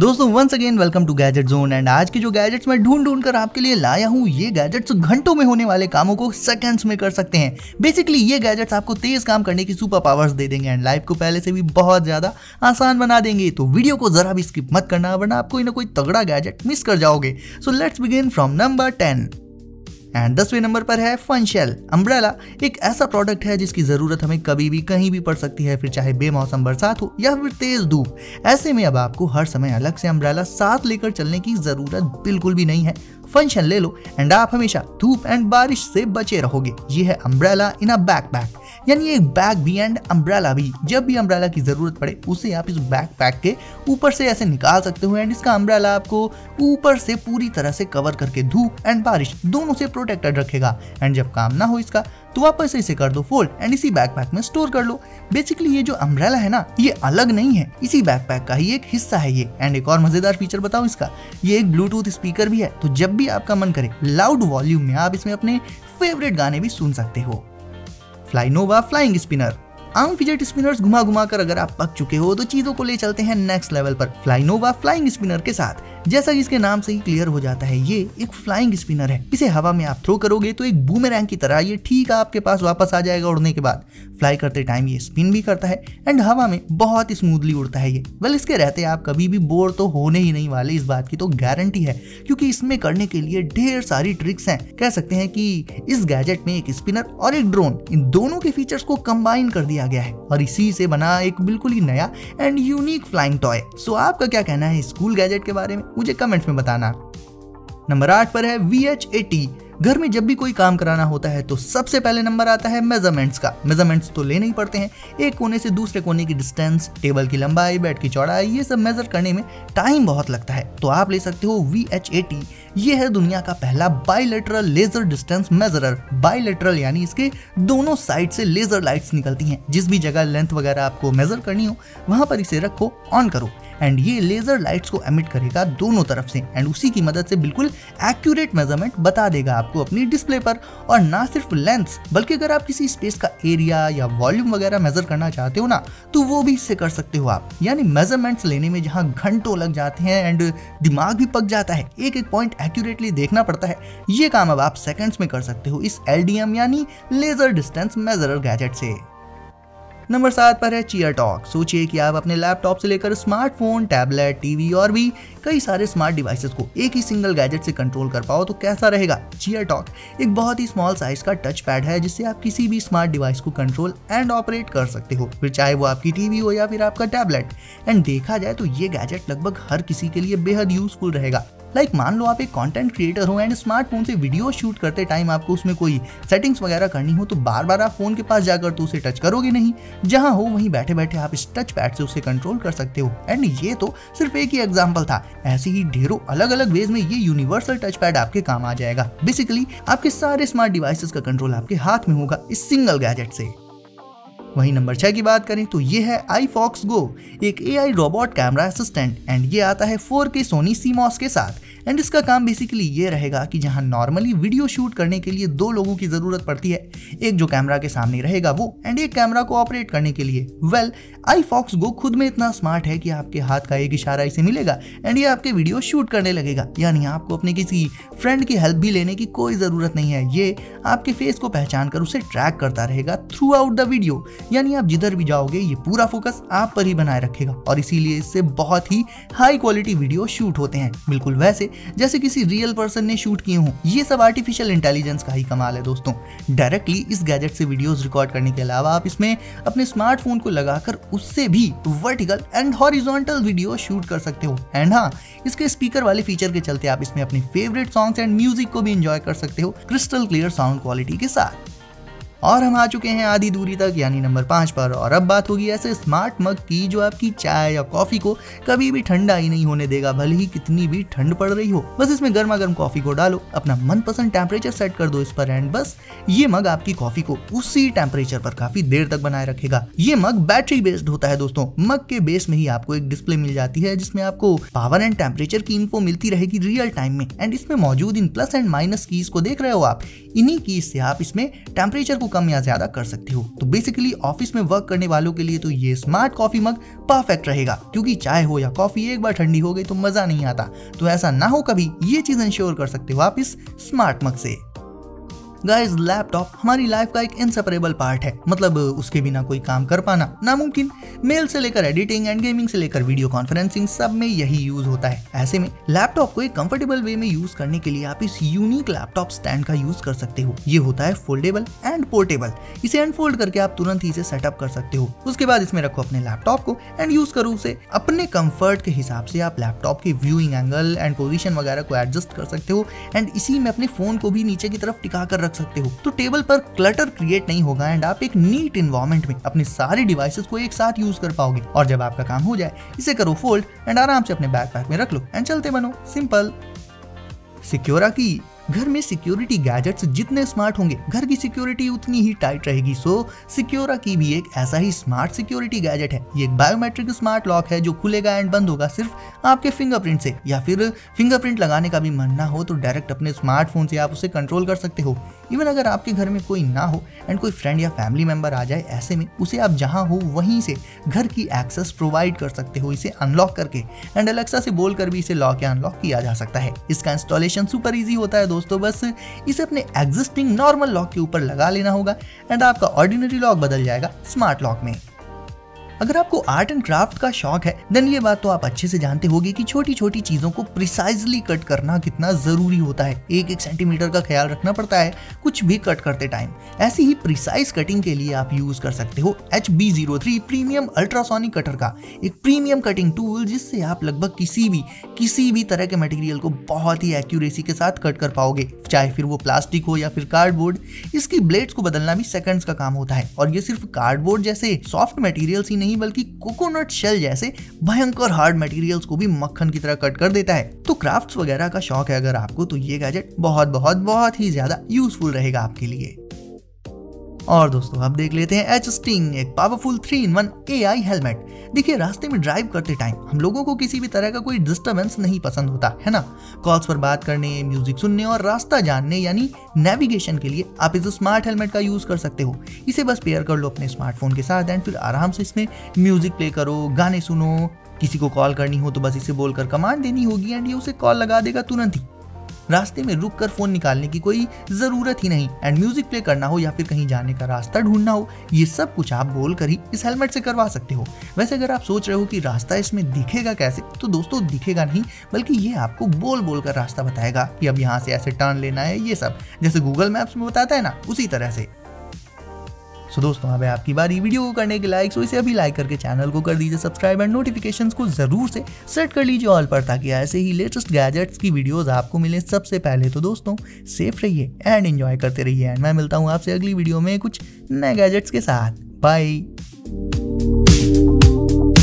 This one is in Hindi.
दोस्तों once again welcome to gadget zone. And आज के जो गैजेट्स मैं ढूंढ कर आपके लिए लाया हूँ, ये गैजेट्स घंटों में होने वाले कामों को सेकंड्स में कर सकते हैं। बेसिकली ये गैजेट्स आपको तेज काम करने की सुपर पावर्स दे देंगे एंड लाइफ को पहले से भी बहुत ज्यादा आसान बना देंगे। तो वीडियो को जरा भी स्किप मत करना, वरना आप कोई ना कोई तगड़ा गैजेट मिस कर जाओगे। So let's begin from number 10 and 10वें नंबर पर है फनशेल अम्ब्रेला। एक ऐसा प्रोडक्ट है जिसकी जरूरत हमें कभी भी कहीं भी पड़ सकती है, फिर चाहे बेमौसम बरसात हो या फिर तेज धूप। ऐसे में अब आपको हर समय अलग से अम्ब्रेला साथ लेकर चलने की जरूरत बिल्कुल भी नहीं है। फंक्शन ले लो एंड आप हमेशा धूप एंड बारिश से बचे रहोगे। ये है अम्ब्रेला इन अ बैकपैक, यानी एक बैग भी एंड अम्ब्रेला भी। जब भी अम्ब्रेला की जरूरत पड़े उसे आप इस बैकपैक के ऊपर से ऐसे निकाल सकते हो एंड इसका अम्ब्रेला आपको ऊपर से पूरी तरह से कवर करके धूप एंड बारिश दोनों से प्रोटेक्टेड रखेगा। एंड जब काम ना हो इसका तो वापस इसे कर दो फोल्ड एंड इसी बैकपैक में स्टोर कर लो। बेसिकली ये जो अम्ब्रेला है ना, ये अलग नहीं है, इसी बैकपैक का ही एक हिस्सा है ये। एंड एक और मजेदार फीचर बताऊं इसका, ये एक ब्लूटूथ स्पीकर भी है, तो जब भी आपका मन करे लाउड वॉल्यूम में आप इसमें अपने फेवरेट गाने भी सुन सकते हो। फ्लाइनोवा फ्लाइंग स्पिनर। आम फिजेट स्पिनर्स घुमा घुमा कर अगर आप पक चुके हो तो चीजों को ले चलते हैं नेक्स्ट लेवल पर फ्लाइनोवा फ्लाइंग स्पिनर के साथ। जैसा कि इसके नाम से ही क्लियर हो जाता है, ये एक फ्लाइंग स्पिनर है। इसे हवा में आप थ्रो करोगे तो एक बूमेरैंग की तरह ये ठीक आपके पास वापस आ जाएगा उड़ने के बाद। फ्लाई करते टाइम ये स्पिन भी करता है एंड हवा में बहुत स्मूथली उड़ता है ये। वेल, इसके रहते आप कभी भी बोर तो होने ही नहीं वाले, इस बात की तो गारंटी है, क्योंकि इसमें करने के लिए ढेर सारी ट्रिक्स हैं। कह सकते हैं कि इस गैजेट में एक स्पिनर और एक ड्रोन, इन दोनों के फीचर्स को कंबाइन कर दिया गया है और इसी से बना एक बिल्कुल ही नया एंड यूनिक फ्लाइंग टॉय। सो आपका क्या कहना है इस कूल गैजेट के बारे में, मुझे कमेंट्स में बताना। नंबर 8 पर है VH80। घर में जब भी कोई काम कराना होता है तो सबसे पहले नंबर आता है मेजरमेंट्स का। मेजरमेंट्स तो लेने ही पड़ते हैं, एक कोने से दूसरे कोने की डिस्टेंस, टेबल की लंबाई, बेड की चौड़ाई, ये सब मेजर करने में टाइम बहुत लगता है। तो आप ले सकते हो VH80। ये है दुनिया का पहला बाइलेटरल लेजर डिस्टेंस मेजरर। बाइलेटरल यानी इसके दोनों साइड से लेजर लाइट्स निकलती हैं। जिस भी जगह लेंथ वगैरह आपको मेजर करनी हो वहां पर इसे रखो, ऑन करो एंड ये लेजर लाइट्स को एमिट करेगा दोनों तरफ से एंड उसी की मदद से बिल्कुल एक्यूरेट मेजरमेंट बता देगा आपको अपनी डिस्प्ले पर। और ना सिर्फ लेंथ, बल्कि अगर आप किसी स्पेस का एरिया या वॉल्यूम वगैरह मेजर करना चाहते हो ना, तो वो भी इससे कर सकते हो आप। यानी मेजरमेंट्स लेने में जहां घंटों लग जाते हैं एंड दिमाग भी पक जाता है, एक एक पॉइंट एक्यूरेटली देखना पड़ता है, ये काम अब आप सेकंड्स में कर सकते हो इस LDM यानी लेजर डिस्टेंस मेजरर गैजेट से। नंबर 7 पर है चीयर टॉक। सोचिए कि आप अपने लैपटॉप से लेकर स्मार्टफोन, टैबलेट, टीवी और भी कई सारे स्मार्ट डिवाइसेस को एक ही सिंगल गैजेट से कंट्रोल कर पाओ तो कैसा रहेगा। चीयर टॉक एक बहुत ही स्मॉल साइज का टच पैड है जिससे आप किसी भी स्मार्ट डिवाइस को कंट्रोल एंड ऑपरेट कर सकते हो, फिर चाहे वो आपकी टीवी हो या फिर आपका टैबलेट। एंड देखा जाए तो ये गैजेट लगभग हर किसी के लिए बेहद यूजफुल रहेगा। लाइक मान लो आप एक कंटेंट क्रिएटर हो एंड स्मार्टफोन से वीडियो शूट करते टाइम आपको उसमें कोई सेटिंग्स वगैरह करनी हो तो बार बार आप फोन के पास जाकर तो उसे टच करोगे नहीं, जहां हो वहीं बैठे बैठे आप इस टच पैड से उसे कंट्रोल कर सकते हो। एंड ये तो सिर्फ एक ही एग्जांपल था, ऐसे ही ढेरों अलग अलग वेज में ये यूनिवर्सल टच पैड आपके काम आ जाएगा। बेसिकली आपके सारे स्मार्ट डिवाइसेस का कंट्रोल आपके हाथ में होगा इस सिंगल गैजेट से। वहीं नंबर 6 की बात करें तो ये है iFox Go, एक AI robot camera assistant and ये आता है 4K सोनी CMOS के साथ। एंड इसका काम बेसिकली ये रहेगा कि जहां नॉर्मली वीडियो शूट करने के लिए 2 लोगों की जरूरत पड़ती है, एक जो कैमरा के सामने रहेगा वो एंड एक कैमरा को ऑपरेट करने के लिए। वेल, iFox Go खुद में इतना स्मार्ट है कि आपके हाथ का एक इशारा इसे मिलेगा एंड ये आपके वीडियो शूट करने लगेगा। यानी आपको अपने किसी फ्रेंड की हेल्प भी लेने की कोई जरूरत नहीं है, ये आपके फेस को पहचान कर उसे ट्रैक करता रहेगा थ्रू आउट द वीडियो। यानी आप जिधर भी जाओगे ये पूरा फोकस आप पर ही बनाए रखेगा और इसीलिए इससे बहुत ही हाई क्वालिटी वीडियो शूट होते हैं, बिल्कुल वैसे जैसे किसी रियल पर्सन ने शूट किए हों। ये सब आर्टिफिशियल इंटेलिजेंस का ही कमाल है दोस्तों। डायरेक्टली इस गैजेट से वीडियोस रिकॉर्ड करने के अलावा आप इसमें अपने स्मार्टफोन को लगाकर उससे भी vertical and horizontal video shoot कर सकते हो। एंड हाँ, इसके स्पीकर वाले फीचर के चलते आप इसमें अपने फेवरेट सॉन्ग्स एंड म्यूजिक को भी एंजॉय कर सकते हो क्रिस्टल क्लियर साउंड क्वालिटी के साथ। और हम आ चुके हैं आधी दूरी तक यानी नंबर 5 पर, और अब बात होगी ऐसे स्मार्ट मग की जो आपकी चाय या कॉफी को कभी भी ठंडा ही नहीं होने देगा, भले ही कितनी भी ठंड पड़ रही हो। बस इसमें गर्मा गर्म कॉफी को डालो, अपना मनपसंद टेम्परेचर सेट कर दो इस पर एंड बस ये मग आपकी कॉफी को उसी टेम्परेचर पर काफी देर तक बनाए रखेगा। ये मग बैटरी बेस्ड होता है दोस्तों। मग के बेस में ही आपको एक डिस्प्ले मिल जाती है जिसमें आपको पावर एंड टेम्परेचर की इन्फो मिलती रहेगी रियल टाइम में। एंड इसमें मौजूद in plus and minus keys को देख रहे हो आप, इन्हीं कीज से आप इसमें टेम्परेचर को कम या ज्यादा कर सकते हो। तो बेसिकली ऑफिस में वर्क करने वालों के लिए तो ये स्मार्ट कॉफी मग परफेक्ट रहेगा, क्योंकि चाय हो या कॉफी एक बार ठंडी हो गई तो मजा नहीं आता। तो ऐसा ना हो कभी, ये चीज इंश्योर कर सकते हो आप इस स्मार्ट मग से। गाइस, लैपटॉप हमारी लाइफ का एक इनसेपरेबल पार्ट है, मतलब उसके बिना कोई काम कर पाना नामुमकिन। मेल से लेकर एडिटिंग एंड गेमिंग से लेकर वीडियो कॉन्फ्रेंसिंग, सब में यही यूज होता है। ऐसे में लैपटॉप को एक कंफर्टेबल वे में यूज करने के लिए आप इस यूनिक लैपटॉप स्टैंड का यूज कर सकते हो। ये होता है फोल्डेबल एंड पोर्टेबल। इसे अनफोल्ड करके आप तुरंत ही इसे सेटअप कर सकते हो। उसके बाद इसमें रखो अपने लैपटॉप को एंड यूज करो उसे। अपने कंफर्ट के हिसाब से आप लैपटॉप के व्यूइंग एंगल एंड पोजीशन वगैरह को एडजस्ट कर सकते हो एंड इसी में अपने फोन को भी नीचे की तरफ टिका कर रख सकते हो। तो टेबल पर क्लटर क्रिएट नहीं होगा एंड आप एक नीट एनवायरनमेंट में अपने सारे डिवाइसेस को एक साथ यूज कर पाओगे। और जब आपका काम हो जाए, इसे करो फोल्ड एंड आराम से अपने बैकपैक में रख लो एंड चलते बनो। सिंपल। सिक्योरा की घर में सिक्योरिटी गैजेट्स जितने स्मार्ट होंगे, घर की सिक्योरिटी उतनी ही टाइट रहेगी। सो सिक्योरा की भी एक ऐसा ही स्मार्ट सिक्योरिटी गैजेट है। ये एक बायोमेट्रिक स्मार्ट लॉक है जो खुलेगा एंड बंद होगा सिर्फ आपके फिंगरप्रिंट से, या फिर फिंगरप्रिंट लगाने का भी मन ना हो तो डायरेक्ट अपने स्मार्टफोन से आप उसे कंट्रोल कर सकते हो। इवन अगर आपके घर में कोई ना हो एंड कोई फ्रेंड या फैमिली मेंबर आ जाए, ऐसे में उसे आप जहां हो वहीं से घर की एक्सेस प्रोवाइड कर सकते हो, इसे अनलॉक करके। एंड अलेक्सा से बोलकर भी इसे लॉक या अनलॉक किया जा सकता है। इसका इंस्टॉलेशन सुपर इजी होता है दोस्तों, बस इसे अपने एग्जिस्टिंग नॉर्मल लॉक के ऊपर लगा लेना होगा एंड आपका ऑर्डिनरी लॉक बदल जाएगा स्मार्ट लॉक में। अगर आपको आर्ट एंड क्राफ्ट का शौक है देन ये बात तो आप अच्छे से जानते होंगे कि छोटी छोटी चीजों को प्रिसाइजली कट करना कितना जरूरी होता है। एक एक सेंटीमीटर का ख्याल रखना पड़ता है कुछ भी कट करते टाइम। ऐसी ही प्रिसाइज कटिंग के लिए आप यूज कर सकते हो HB03 प्रीमियम अल्ट्रासोनिक कटर का एक प्रीमियम कटिंग टूल, जिससे आप लगभग किसी भी तरह के मटेरियल को बहुत ही एक्यूरेसी के साथ कट कर पाओगे, चाहे फिर वो प्लास्टिक हो या फिर कार्डबोर्ड। इसकी ब्लेड्स को बदलना भी सेकंड्स का काम होता है और ये सिर्फ कार्डबोर्ड जैसे सॉफ्ट मटेरियल्स ही नहीं बल्कि कोकोनट शेल जैसे भयंकर हार्ड मटेरियल्स को भी मक्खन की तरह कट कर देता है। तो क्राफ्ट्स वगैरह का शौक है अगर आपको, तो ये गैजेट बहुत ही ज्यादा यूजफुल रहेगा आपके लिए। और दोस्तों अब देख लेते हैं H-Sting, एक पावरफुल 3-in-1 AI हेलमेट। देखिए, रास्ते में ड्राइव करते टाइम हम लोगों को किसी भी तरह का कोई डिस्टर्बेंस नहीं पसंद होता है ना। कॉल्स पर बात करने, म्यूजिक सुनने और रास्ता जानने यानी नेविगेशन के लिए आप इस स्मार्ट हेलमेट का यूज कर सकते हो। इसे बस पेयर कर लो अपने स्मार्टफोन के साथ एंड फिर आराम से इसमें म्यूजिक प्ले करो, गाने सुनो। किसी को कॉल करनी हो तो बस इसे बोलकर कमांड देनी होगी एंड ये उसे कॉल लगा देगा तुरंत ही। रास्ते में रुक कर फोन निकालने की कोई जरूरत ही नहीं एंड म्यूजिक प्ले करना हो या फिर कहीं जाने का रास्ता ढूंढना हो, ये सब कुछ आप बोलकर ही इस हेलमेट से करवा सकते हो। वैसे अगर आप सोच रहे हो कि रास्ता इसमें दिखेगा कैसे, तो दोस्तों दिखेगा नहीं बल्कि ये आपको बोल कर रास्ता बताएगा कि अब यहाँ से ऐसे टर्न लेना है, ये सब जैसे गूगल मैप्स में बताता है ना, उसी तरह से। सो दोस्तों अब है आपकी बारी वीडियो को करने के लाइक, सो इसे अभी लाइक करके चैनल को कर दीजिए सब्सक्राइब एंड नोटिफिकेशंस को जरूर से सेट कर लीजिए ऑल पर, ताकि ऐसे ही लेटेस्ट गैजेट्स की वीडियोस आपको मिले सबसे पहले। तो दोस्तों सेफ रहिए एंड एंजॉय करते रहिए एंड मैं मिलता हूँ आपसे अगली वीडियो में कुछ नए गैजेट्स के साथ। बाय।